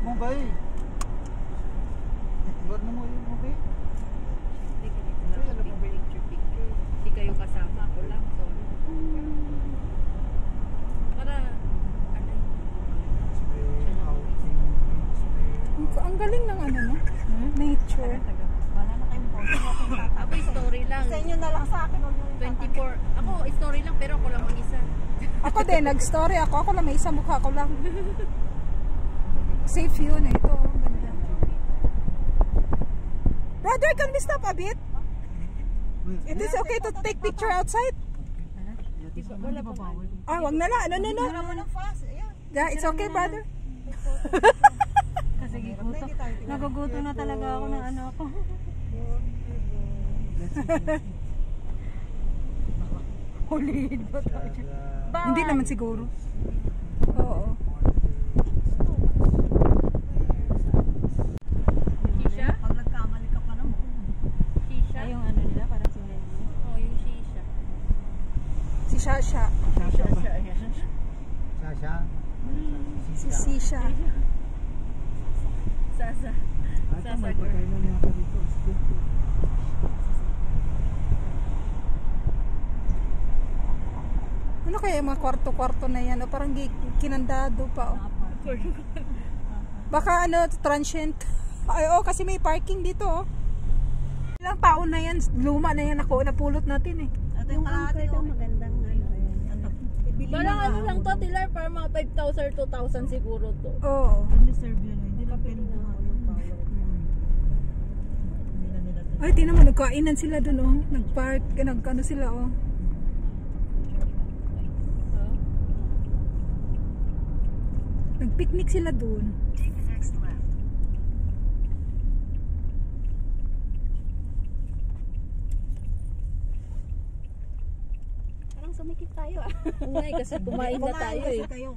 Mungay. Lugar na mo yung Mungay. Hindi ganito lang. Picture. Hindi kayo kasama. Ako lang. Solo. Para, ano Ang galing ng ano, no? Nature. Wala na kayong photo. ako story lang. Sa inyo na lang sa akin. 24. Ako story lang pero ako lang mag-isa. Ako din, nag-story ako. Ako lang, may isang mukha ko lang. Safe yun eh. Ito, ganda. Brother, can we stop a bit? It is okay to take picture outside? Wala pa bawal. Ah, wag na lang. No. Wala mo ng fast. Ayan. Yeah, it's okay, brother. Kasi naguguto na talaga ako ng ano ako. Hulihin ba tayo? Hindi naman siguro. Oo. Shisha? Pag nagkamali ka pa naman. Shisha? Yung ano nila, parang sinay nila. Oo, yung shisha. Si Shasha. Sasha. Si Sisha. Sasa. Sasa girl. na niya ka dito. Ano kaya yung mga kwarto-kwarto na yan? O parang kinandado pa. Oh. Baka ano, transient. Ay, oh, kasi may parking dito. Oh. Ilang taon na yan. Luma na yan ako. Napulot natin eh. Ito yung kalahati. Magandang ano. Parang ano lang to, Tilar, para mga 5,000 or 2,000 siguro to. Oo. Reserve yun. Hindi lang pwede na Ay, tinan mo, nagkainan sila dun oh. Nagpark, nagkano sila oh. Nagpicnic sila dun. Parang sumikip tayo ah. Oo nga, kasi kumain na tayo eh. Kayo.